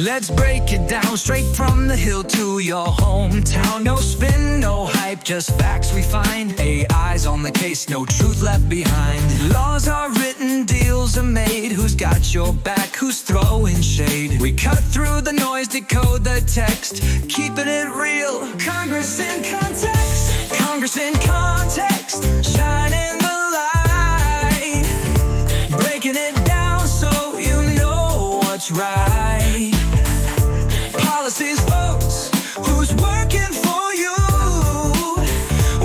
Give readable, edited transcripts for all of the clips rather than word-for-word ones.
Let's break it down straight from the hill to your hometown. No spin, no hype, just facts we find. AI's on the case, no truth left behind. Laws are written, deals are made. Who's got your back, who's throwing shade? We cut through the noise, decode the text, keeping it real. Congress in context, Congress in context, shining the light, breaking it down so you know what's right. Policies, votes, who's working for you?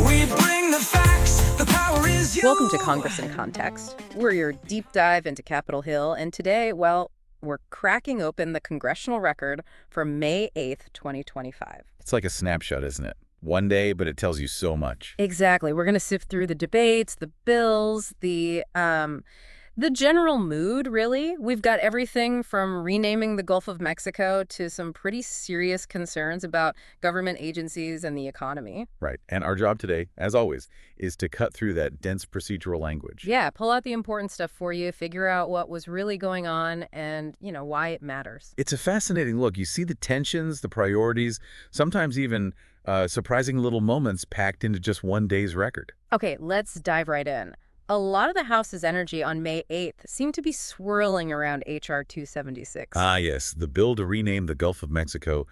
We bring the facts, the power is you. Welcome to Congress in Context. We're your deep dive into Capitol Hill, and today, well, we're cracking open the Congressional Record for May 8th, 2025. It's like a snapshot, isn't it? One day, but it tells you so much. Exactly. We're going to sift through the debates, the bills, the general mood, really. We've got everything from renaming the Gulf of Mexico to some pretty serious concerns about government agencies and the economy. Right. And our job today, as always, is to cut through that dense procedural language. Yeah, pull out the important stuff for you, figure out what was really going on and, why it matters. It's a fascinating look. You see the tensions, the priorities, sometimes even surprising little moments packed into just one day's record. Okay, let's dive right in. A lot of the House's energy on May 8th seemed to be swirling around H.R. 276. Ah, yes, the bill to rename the Gulf of Mexico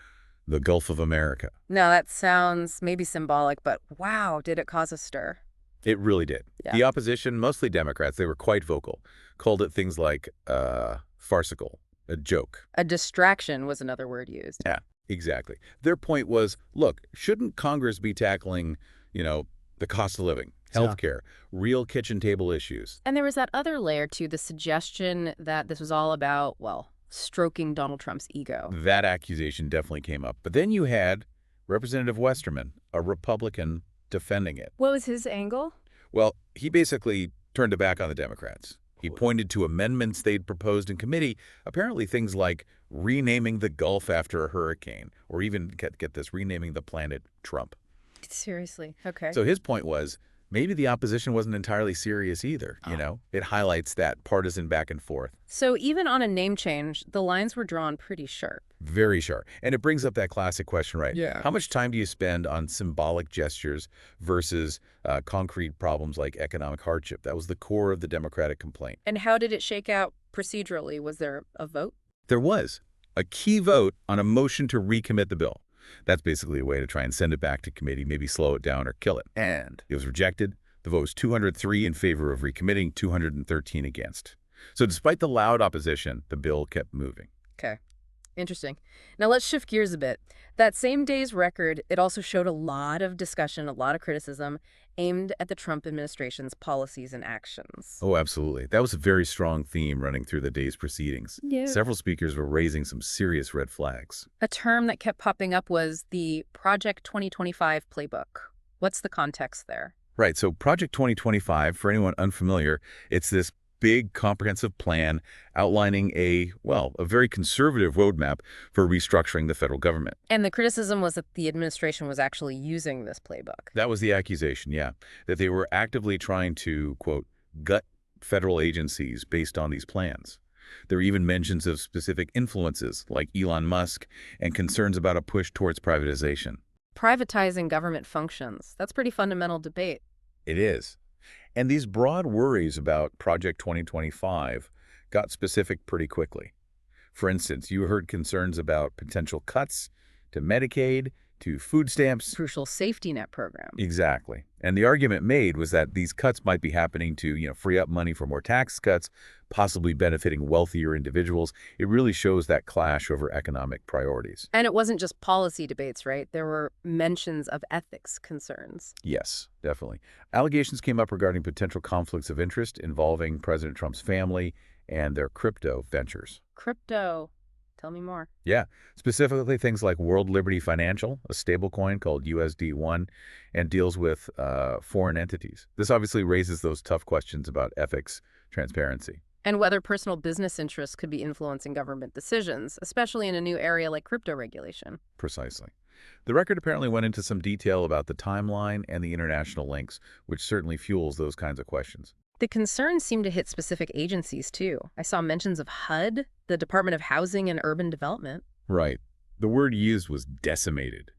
the Gulf of America. Now, that sounds maybe symbolic, but wow, did it cause a stir. It really did. Yeah. The opposition, mostly Democrats, they were quite vocal, called it things like farcical, a joke. A distraction was another word used. Yeah, exactly. Their point was, look, shouldn't Congress be tackling, the cost of living, healthcare, real kitchen table issues? And there was that other layer, too, the suggestion that this was all about, well, stroking Donald Trump's ego. That accusation definitely came up. But then you had Representative Westerman, a Republican, defending it. What was his angle? Well, he basically turned it back on the Democrats. He pointed to amendments they'd proposed in committee, apparently things like renaming the Gulf after a hurricane, or even, get this, renaming the planet Trump. Seriously. Okay. So his point was, maybe the opposition wasn't entirely serious either, It highlights that partisan back and forth. So even on a name change, the lines were drawn pretty sharp. Very sharp. And it brings up that classic question, right? Yeah. How much time do you spend on symbolic gestures versus concrete problems like economic hardship? That was the core of the Democratic complaint. And how did it shake out procedurally? Was there a vote? There was a key vote on a motion to recommit the bill. That's basically a way to try and send it back to committee, maybe slow it down or kill it. And it was rejected. The vote was 203 in favor of recommitting, 213 against. So despite the loud opposition, the bill kept moving. Okay. Interesting. Now let's shift gears a bit. That same day's record, it also showed a lot of discussion, a lot of criticism aimed at the Trump administration's policies and actions. Oh, absolutely. That was a very strong theme running through the day's proceedings. Yeah. Several speakers were raising some serious red flags. A term that kept popping up was the Project 2025 playbook. What's the context there? Right. So Project 2025, for anyone unfamiliar, it's this big comprehensive plan outlining a very conservative roadmap for restructuring the federal government. And the criticism was that the administration was actually using this playbook. That was the accusation, yeah, that they were actively trying to, quote, gut federal agencies based on these plans. There were even mentions of specific influences like Elon Musk and concerns about a push towards privatization. Privatizing government functions. That's pretty fundamental debate. It is. And these broad worries about Project 2025 got specific pretty quickly. For instance, you heard concerns about potential cuts to Medicaid, to food stamps. Crucial safety net program. Exactly. And the argument made was that these cuts might be happening to, free up money for more tax cuts, possibly benefiting wealthier individuals. It really shows that clash over economic priorities. And it wasn't just policy debates, right? There were mentions of ethics concerns. Yes, definitely. Allegations came up regarding potential conflicts of interest involving President Trump's family and their crypto ventures. Crypto. Tell me more. Yeah, specifically things like World Liberty Financial, a stablecoin called USD1, and deals with foreign entities. This obviously raises those tough questions about ethics, transparency. And whether personal business interests could be influencing government decisions, especially in a new area like crypto regulation. Precisely. The record apparently went into some detail about the timeline and the international links, which certainly fuels those kinds of questions. The concerns seem to hit specific agencies, too. I saw mentions of HUD, the Department of Housing and Urban Development. Right. The word used was decimated.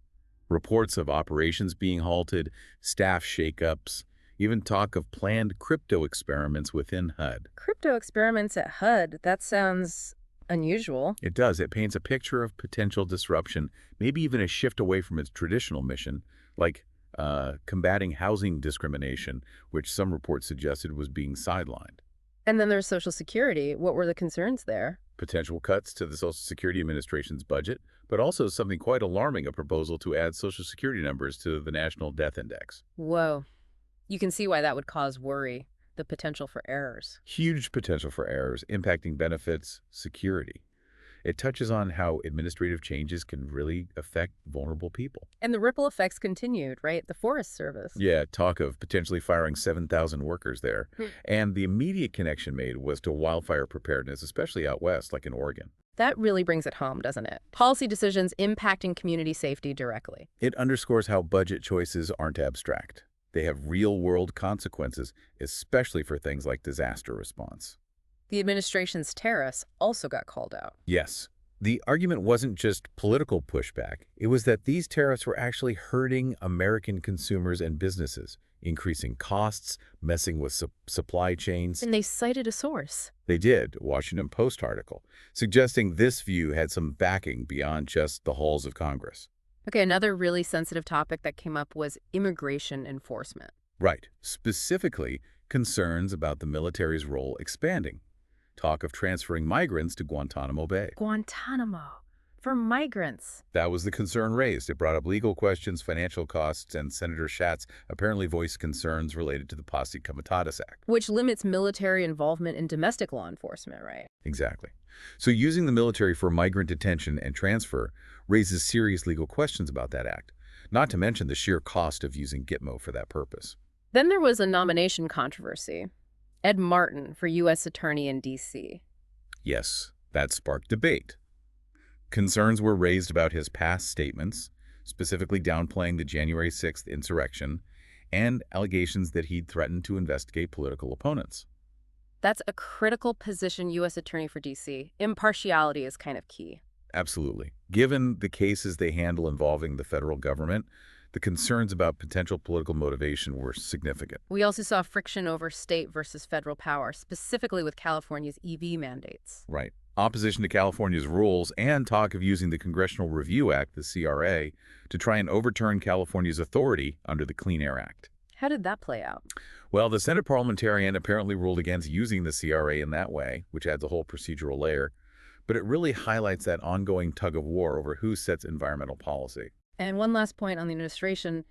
Reports of operations being halted, staff shakeups, even talk of planned crypto experiments within HUD. Crypto experiments at HUD, that sounds unusual. It does. It paints a picture of potential disruption, maybe even a shift away from its traditional mission, like combating housing discrimination, which some reports suggested was being sidelined. And then there's Social Security. What were the concerns there? Potential cuts to the Social Security Administration's budget, but also something quite alarming, a proposal to add Social Security numbers to the National Death Index. Whoa. You can see why that would cause worry, the potential for errors. Huge potential for errors impacting benefits, security. It touches on how administrative changes can really affect vulnerable people. And the ripple effects continued, right? The Forest Service. Yeah, talk of potentially firing 7,000 workers there. Hmm. And the immediate connection made was to wildfire preparedness, especially out west, like in Oregon. That really brings it home, doesn't it? Policy decisions impacting community safety directly. It underscores how budget choices aren't abstract. They have real-world consequences, especially for things like disaster response. The administration's tariffs also got called out. Yes, the argument wasn't just political pushback. It was that these tariffs were actually hurting American consumers and businesses, increasing costs, messing with supply chains. And they cited a source. They did, Washington Post article, suggesting this view had some backing beyond just the halls of Congress. Okay, another really sensitive topic that came up was immigration enforcement. Right, specifically concerns about the military's role expanding. Talk of transferring migrants to Guantanamo Bay. Guantanamo. For migrants. That was the concern raised. It brought up legal questions, financial costs, and Senator Schatz apparently voiced concerns related to the Posse Comitatus Act. Which limits military involvement in domestic law enforcement, right? Exactly. So using the military for migrant detention and transfer raises serious legal questions about that act, not to mention the sheer cost of using Gitmo for that purpose. Then there was a nomination controversy. Ed Martin for U.S. Attorney in D.C. Yes, that sparked debate. Concerns were raised about his past statements, specifically downplaying the January 6th insurrection, and allegations that he'd threatened to investigate political opponents. That's a critical position, U.S. Attorney for D.C. Impartiality is kind of key. Absolutely. Given the cases they handle involving the federal government, the concerns about potential political motivation were significant. We also saw friction over state versus federal power, specifically with California's EV mandates. Right. Opposition to California's rules and talk of using the Congressional Review Act, the CRA, to try and overturn California's authority under the Clean Air Act. How did that play out? Well, the Senate parliamentarian apparently ruled against using the CRA in that way, which adds a whole procedural layer. But it really highlights that ongoing tug of war over who sets environmental policy. And one last point on the administration,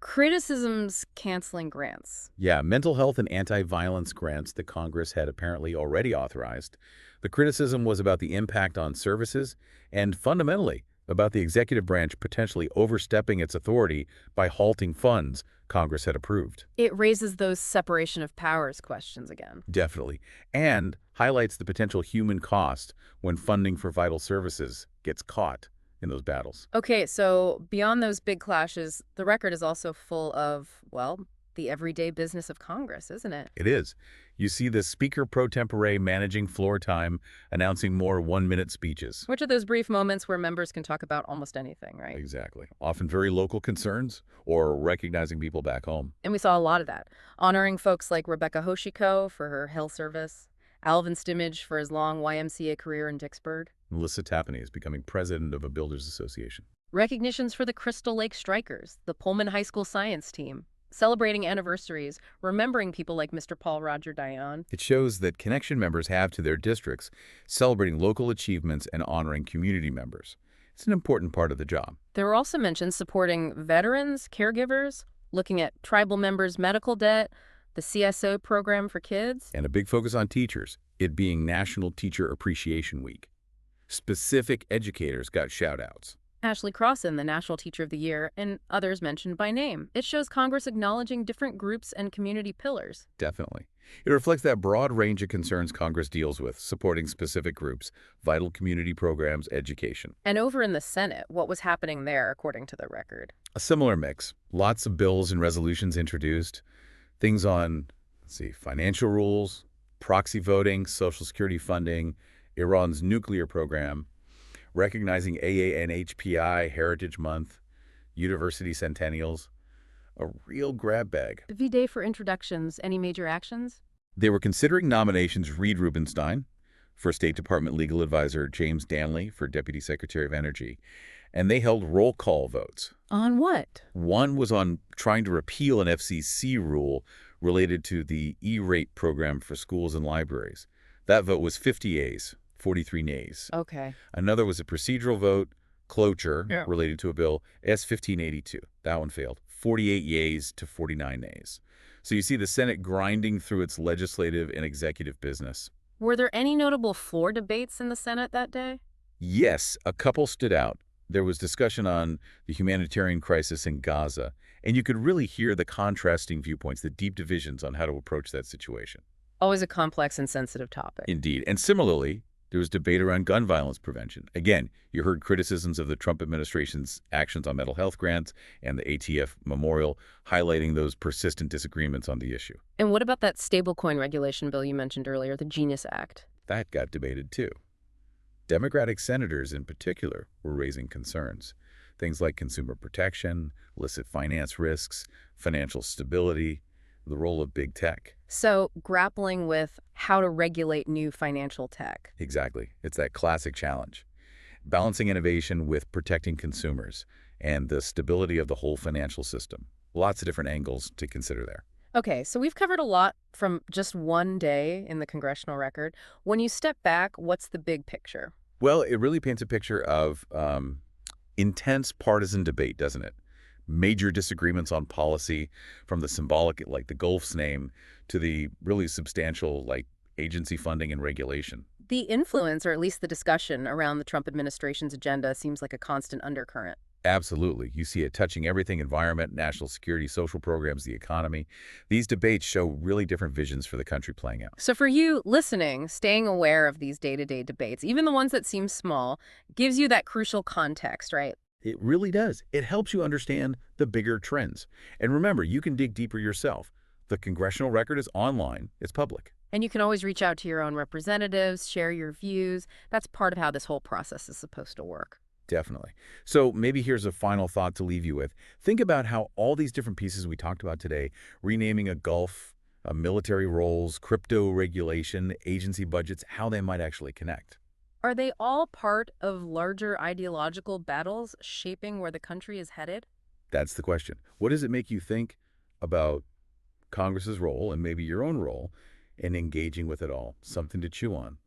criticisms canceling grants. Yeah, mental health and anti-violence grants that Congress had apparently already authorized. The criticism was about the impact on services and, fundamentally, about the executive branch potentially overstepping its authority by halting funds Congress had approved. It raises those separation of powers questions again. Definitely. And highlights the potential human cost when funding for vital services gets caught in those battles. Okay, so beyond those big clashes, the record is also full of, well, the everyday business of Congress, isn't it? It is. You see the Speaker pro tempore managing floor time, announcing more one-minute speeches. Which are those brief moments where members can talk about almost anything, right? Exactly. Often very local concerns or recognizing people back home. And we saw a lot of that. Honoring folks like Rebecca Hoshiko for her Hill service, Alvin Stimmage for his long YMCA career in Dixburg. Melissa Tapani is becoming president of a builders association. Recognitions for the Crystal Lake Strikers, the Pullman High School science team. Celebrating anniversaries, remembering people like Mr. Paul Roger Dion. It shows that connection members have to their districts, celebrating local achievements and honoring community members. It's an important part of the job. There were also mentions supporting veterans, caregivers, looking at tribal members' medical debt, the CSO program for kids. And a big focus on teachers, it being National Teacher Appreciation Week. Specific educators got shout-outs. Ashley Crossan, the National Teacher of the Year, and others mentioned by name. It shows Congress acknowledging different groups and community pillars. Definitely. It reflects that broad range of concerns Congress deals with, supporting specific groups, vital community programs, education. And over in the Senate, what was happening there, according to the record? A similar mix. Lots of bills and resolutions introduced. Things on, financial rules, proxy voting, Social Security funding, Iran's nuclear program. recognizing AANHPI, Heritage Month, University Centennials, a real grab bag. Busy day for introductions. Any major actions? They were considering nominations Reed Rubenstein for State Department Legal Advisor James Danley for Deputy Secretary of Energy, and they held roll call votes. On what? One was on trying to repeal an FCC rule related to the E-rate program for schools and libraries. That vote was 50 yeas, 43 nays. Okay. Another was a procedural vote, cloture, Yeah. related to a bill, S-1582. That one failed. 48 yeas to 49 nays. So you see the Senate grinding through its legislative and executive business. Were there any notable floor debates in the Senate that day? Yes, a couple stood out. There was discussion on the humanitarian crisis in Gaza, and you could really hear the contrasting viewpoints, the deep divisions on how to approach that situation. Always a complex and sensitive topic. Indeed. And similarly, there was debate around gun violence prevention. Again, you heard criticisms of the Trump administration's actions on mental health grants and the ATF memorial, highlighting those persistent disagreements on the issue. And what about that stablecoin regulation bill you mentioned earlier, the Genius Act? That got debated too. Democratic senators in particular were raising concerns. Things like consumer protection, illicit finance risks, financial stability, the role of big tech. So, grappling with how to regulate new financial tech. Exactly. It's that classic challenge. Balancing innovation with protecting consumers and the stability of the whole financial system. Lots of different angles to consider there. Okay, so we've covered a lot from just one day in the Congressional Record. When you step back, what's the big picture? Well, it really paints a picture of intense partisan debate, doesn't it? Major disagreements on policy, from the symbolic, like the Gulf's name, to the really substantial, like agency funding and regulation. The influence, or at least the discussion, around the Trump administration's agenda seems like a constant undercurrent. Absolutely. You see it touching everything: environment, national security, social programs, the economy. These debates show really different visions for the country playing out. So for you listening, staying aware of these day-to-day debates, even the ones that seem small, gives you that crucial context, right? It really does. It helps you understand the bigger trends. And remember, you can dig deeper yourself. The Congressional Record is online. It's public. And you can always reach out to your own representatives, share your views. That's part of how this whole process is supposed to work. Definitely. So maybe here's a final thought to leave you with. Think about how all these different pieces we talked about today, renaming a Gulf, military roles, crypto regulation, agency budgets, how they might actually connect. Are they all part of larger ideological battles shaping where the country is headed? That's the question. What does it make you think about Congress's role and maybe your own role in engaging with it all? Something to chew on.